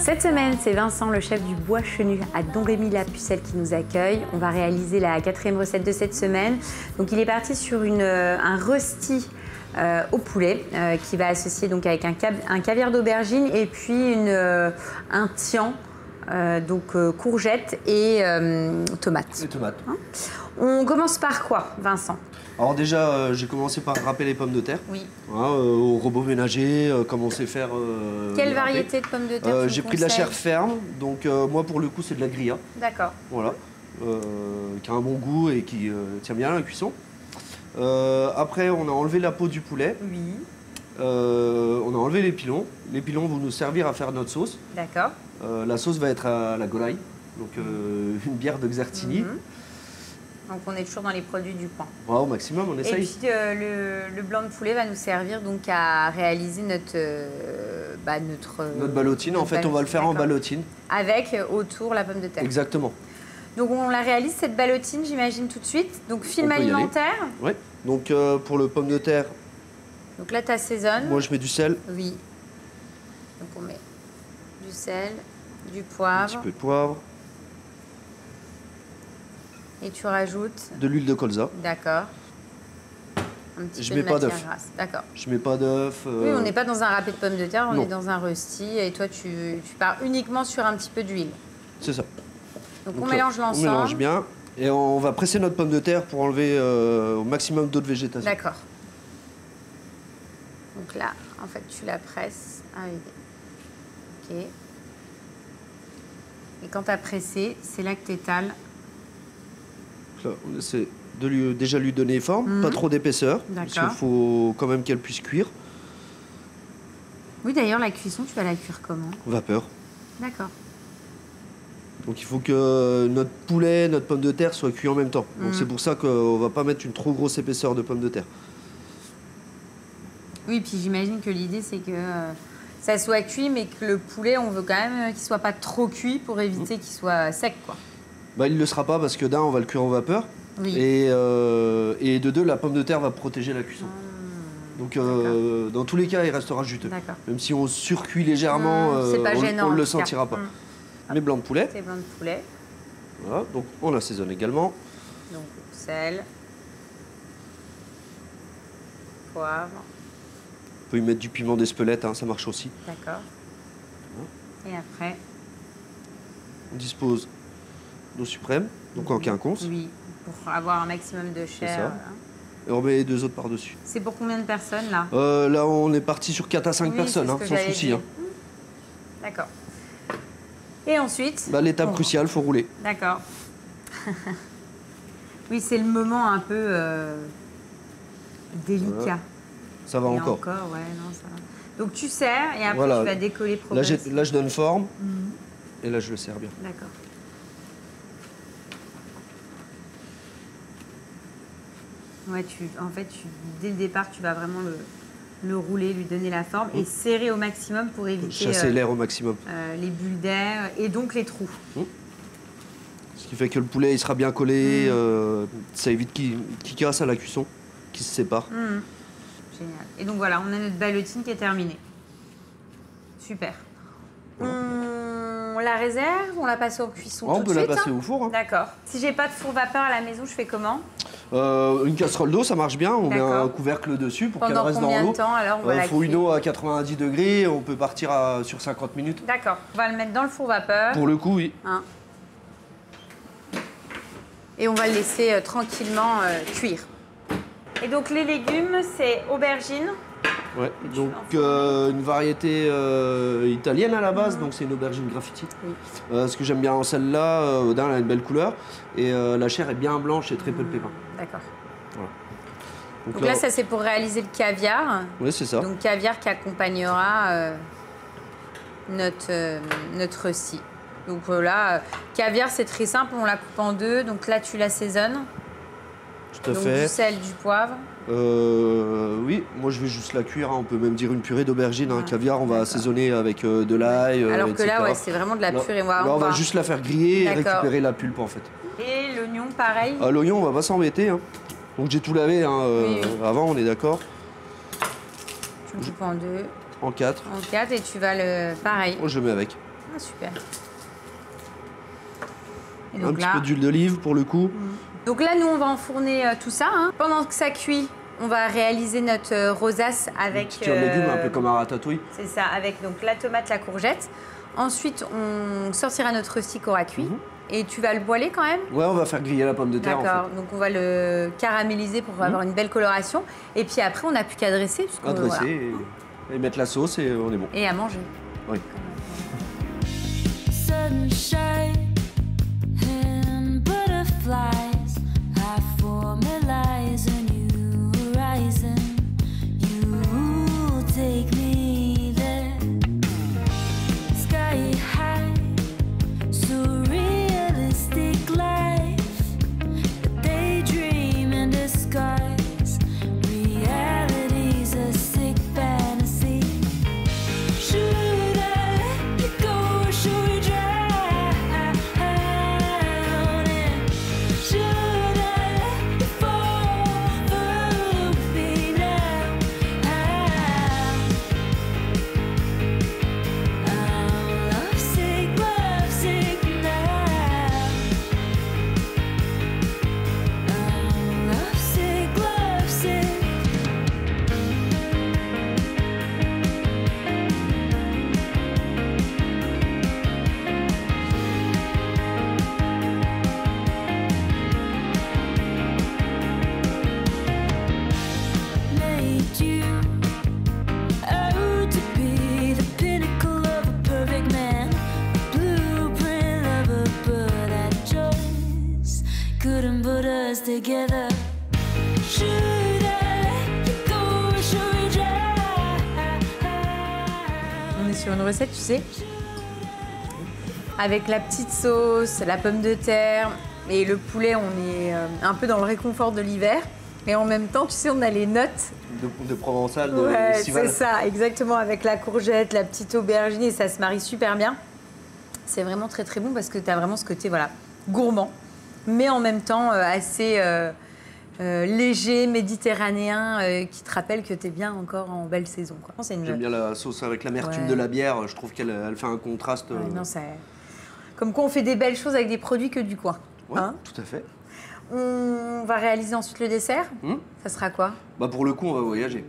Cette semaine, c'est Vincent, le chef du Bois Chenu à Domrémy-la-Pucelle qui nous accueille. On va réaliser la 4e recette de cette semaine. Donc il est parti sur un rosti au poulet qui va associer donc avec un caviar d'aubergine et puis un tian, courgettes et tomates. Les tomates. Hein, on commence par quoi, Vincent? Alors déjà, j'ai commencé par râper les pommes de terre. Oui. Au robot ménager, comme on sait faire. Quelle variété de pommes de terre J'ai pris de la chair ferme, donc moi pour le coup c'est de la grilla. D'accord. Voilà, qui a un bon goût et qui tient bien à la cuisson. Après, on a enlevé la peau du poulet. Oui. On a enlevé les pilons. Les pilons vont nous servir à faire notre sauce. D'accord. La sauce va être à la Golaï, donc une bière de Xertini. Donc on est toujours dans les produits du coin. Ouais, au maximum, on essaye. Et puis le blanc de poulet va nous servir donc à réaliser notre ballotine. En fait, on va le faire en ballotine. Avec autour la pomme de terre. Exactement. Donc on la réalise cette ballotine, j'imagine tout de suite. Donc film alimentaire. Oui. Donc pour le pomme de terre. Donc là tu assaisonnes. Moi je mets du sel. Oui. Donc on met du sel, du poivre. Un petit peu de poivre. Et tu rajoutes de l'huile de colza. D'accord. Un petit je peu mets de pas matière d'œuf. grasse. D'accord. Je mets pas d'œuf. Oui, on n'est pas dans un râpé de pommes de terre, on non. est dans un rosti. Et toi, tu pars uniquement sur un petit peu d'huile. C'est ça. Donc on mélange l'ensemble. On mélange bien. Et on va presser notre pomme de terre pour enlever au maximum d'eau de végétation. D'accord. Donc là, en fait, tu la presses avec... Ok. Et quand tu as pressé, c'est là que tu étales. Là, on essaie de déjà lui donner forme, pas trop d'épaisseur, parce qu'il faut quand même qu'elle puisse cuire. Oui, d'ailleurs, la cuisson, tu vas la cuire comment? Vapeur. D'accord. Donc il faut que notre poulet, notre pomme de terre soient cuits en même temps. Donc c'est pour ça qu'on ne va pas mettre une trop grosse épaisseur de pomme de terre. Oui, puis j'imagine que l'idée, c'est que ça soit cuit, mais que le poulet, on veut quand même qu'il ne soit pas trop cuit pour éviter qu'il soit sec, quoi. Bah, il ne le sera pas parce que d'un, on va le cuire en vapeur. Oui. Et de deux, la pomme de terre va protéger la cuisson. Donc dans tous les cas, il restera juteux. Même si on surcuit légèrement, on ne le sentira pas. Les blancs de poulet. Les blancs de poulet. Voilà, donc on assaisonne également. Donc sel, poivre. On peut y mettre du piment d'Espelette, hein, ça marche aussi. D'accord. Et après, on dispose d'eau suprême, donc en quinconce. Oui, pour avoir un maximum de chair. Et on met les deux autres par-dessus. C'est pour combien de personnes, là? Là, on est parti sur 4 à 5 personnes, hein, sans souci. Hein. D'accord. Et ensuite l'étape cruciale, il faut rouler. D'accord. Oui, c'est le moment un peu délicat. Ça va encore. Ouais, non, ça va. Donc tu serres et après tu vas décoller progressivement. Là, je donne forme et là, je le serre bien. D'accord. Ouais, dès le départ, tu vas vraiment le rouler, lui donner la forme et serrer au maximum pour éviter chasser l'air au maximum. Les bulles d'air et donc les trous. Ce qui fait que le poulet il sera bien collé, ça évite qu'il casse à la cuisson, qu'il se sépare. Génial. Et donc voilà, on a notre ballotine qui est terminée. Super. On la réserve, on la passe au cuisson tout de suite. On peut la passer au four. Hein. D'accord. Si j'ai pas de four vapeur à la maison, je fais comment? Une casserole d'eau, ça marche bien. On met un couvercle dessus pour qu'elle reste dans l'eau. Pendant combien de temps alors on va la faut une eau à 90 degrés, on peut partir sur 50 minutes. D'accord. On va le mettre dans le four vapeur. Pour le coup, oui. Et on va le laisser tranquillement cuire. Et donc les légumes, c'est aubergine. Ouais, donc une variété italienne à la base, donc c'est une aubergine graffiti. Ce que j'aime bien en celle-là, elle a une belle couleur et la chair est bien blanche et très peu de pépins. D'accord. Voilà. Donc là, ça c'est pour réaliser le caviar. Oui, c'est ça. Donc caviar qui accompagnera notre rosti. Donc là, caviar c'est très simple, on la coupe en deux. Donc là, tu l'assaisonnes. Tout à fait. Du sel, du poivre. Oui, moi je vais juste la cuire. Hein. On peut même dire une purée d'aubergine. Un caviar, on va assaisonner avec de l'ail. Alors que là, c'est vraiment de la purée. On va juste la faire griller et récupérer la pulpe en fait. Et l'oignon, pareil. L'oignon, on va pas s'embêter. Hein. Donc j'ai tout lavé avant, on est d'accord. Tu le coupes en deux. En 4. En 4 et tu vas le... Pareil. Moi je le mets avec. Ah, super. Et Un donc petit là, peu d'huile d'olive pour le coup. donc là, nous, on va enfourner tout ça. Hein. Pendant que ça cuit, on va réaliser notre rosace avec... Petit légumes, un peu comme un ratatouille. C'est ça, avec donc la tomate, la courgette. Ensuite, on sortira notre stick aura cuit. Et tu vas le boiler quand même? Ouais, on va faire griller la pomme de terre. D'accord, En fait. donc on va le caraméliser pour avoir une belle coloration. Et puis après, on n'a plus qu'à dresser. À dresser et mettre la sauce et on est bon. Et à manger. Oui. Sunshine and butterflies, I formalize a new horizon. You take me there, sky high, surrealistic life, a daydream in disguise. Reality's a sick fantasy. Should I let you go or should we drown? And should I let you fall through me now? I'm lovesick now. I'm lovesick. Made you out to be the pinnacle of a perfect man, blueprint of a bird that just couldn't put us together. Should I let you go or should we drown? On est sur une recette, tu sais, avec la petite sauce, la pomme de terre et le poulet, on est un peu dans le réconfort de l'hiver. Et en même temps, tu sais, on a les notes. De provençal, de Ouais, estival. c'est ça, exactement, avec la courgette, la petite aubergine, et ça se marie super bien. C'est vraiment très très bon parce que tu as vraiment ce côté voilà, gourmand, mais en même temps assez léger, méditerranéen, qui te rappelle que tu es bien encore en belle saison. J'aime bien la sauce avec l'amertume de la bière. Je trouve qu'elle fait un contraste. Ouais, non, comme quoi on fait des belles choses avec des produits que du coin. Ouais, Hein, tout à fait. on va réaliser ensuite le dessert. Ça sera quoi? Bah pour le coup, on va voyager.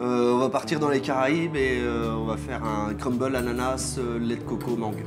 On va partir dans les Caraïbes et on va faire un crumble ananas, lait de coco, mangue.